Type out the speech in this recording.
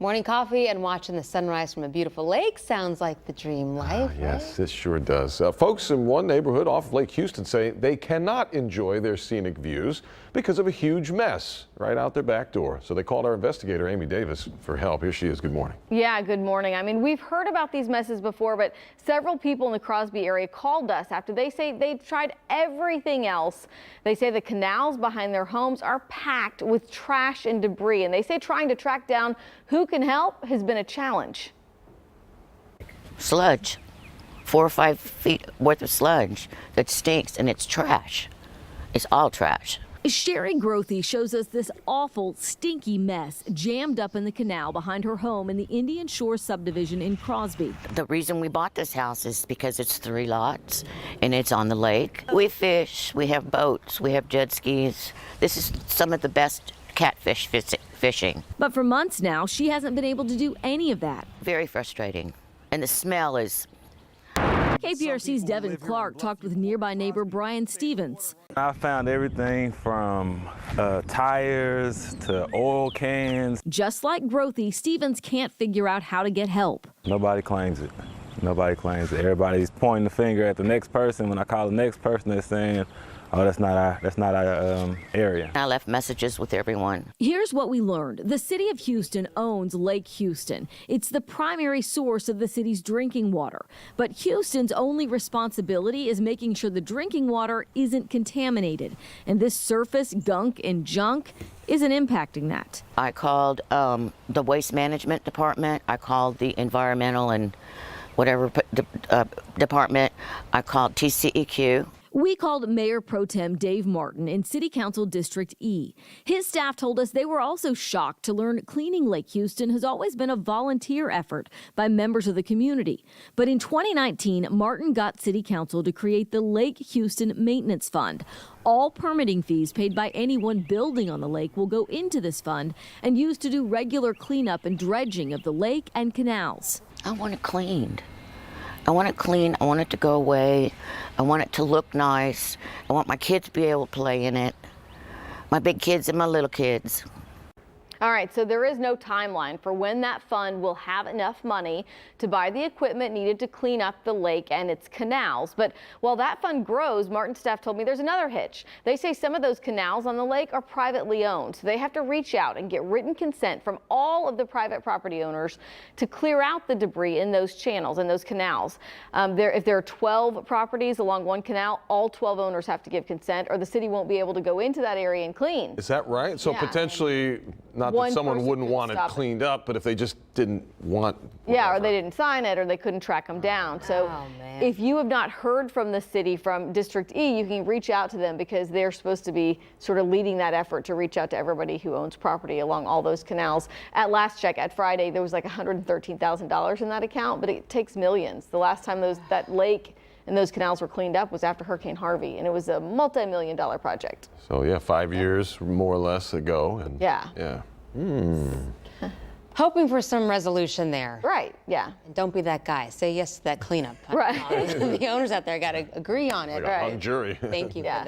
Morning coffee and watching the sunrise from a beautiful lake sounds like the dream life. Yes, it sure does. Folks in one neighborhood off Lake Houston say they cannot enjoy their scenic views because of a huge mess right out their back door. So they called our investigator, Amy Davis, for help. Here she is. Good morning. Yeah, good morning. I mean, we've heard about these messes before, but several people in the Crosby area called us after they say they've tried everything else. They say the canals behind their homes are packed with trash and debris, and they say trying to track down who can help has been a challenge. Sludge, 4 or 5 feet worth of sludge that stinks, and it's trash. It's all trash. Sherry Grothy shows us this awful, stinky mess jammed up in the canal behind her home in the Indian Shore subdivision in Crosby. The reason we bought this house is because it's 3 lots and it's on the lake. We fish, we have boats, we have jet skis. This is some of the best catfish fishing. But for months now, she hasn't been able to do any of that. Very frustrating. And the smell is... KPRC's Devin Clark talked with nearby neighbor Brian Stevens. I found everything from tires to oil cans. Just like Grothy, Stevens can't figure out how to get help. Nobody claims it. Nobody claims it. Everybody's pointing the finger at the next person. When I call the next person, they're saying, oh, that's not our area. I left messages with everyone. Here's what we learned. The city of Houston owns Lake Houston. It's the primary source of the city's drinking water. But Houston's only responsibility is making sure the drinking water isn't contaminated. And this surface gunk and junk isn't impacting that. I called the waste management department. I called the environmental and whatever department. I called TCEQ. We called Mayor Pro Tem Dave Martin in City Council District E. His staff told us they were also shocked to learn cleaning Lake Houston has always been a volunteer effort by members of the community. But in 2019, Martin got City Council to create the Lake Houston Maintenance Fund. All permitting fees paid by anyone building on the lake will go into this fund and used to do regular cleanup and dredging of the lake and canals. I want it cleaned. I want it clean. I want it to go away. I want it to look nice. I want my kids to be able to play in it. My big kids and my little kids. All right, so there is no timeline for when that fund will have enough money to buy the equipment needed to clean up the lake and its canals. But while that fund grows, Martin's staff told me there's another hitch. They say some of those canals on the lake are privately owned, so they have to reach out and get written consent from all of the private property owners to clear out the debris in those channels and those canals. If there are 12 properties along one canal, all 12 owners have to give consent, or the city won't be able to go into that area and clean. Is that right? So Yeah. potentially, not that One someone person wouldn't could want it stop it. cleaned up, but if they just didn't want... Yeah, or whatever. they didn't sign it, or they couldn't track them down. So Oh, man. if you have not heard from the city, from District E, you can reach out to them because they're supposed to be sort of leading that effort to reach out to everybody who owns property along all those canals. At last check, at Friday, there was like $113,000 in that account, but it takes millions. The last time that lake and those canals were cleaned up was after Hurricane Harvey, and it was a multi-million-dollar project. So yeah, 5 years more or less ago. And Yeah. Yeah. Hoping for some resolution there. Right, yeah. And don't be that guy. Say yes to that cleanup. Right. The owners out there got to agree on it. Like a hung jury. Thank you for Yeah. that.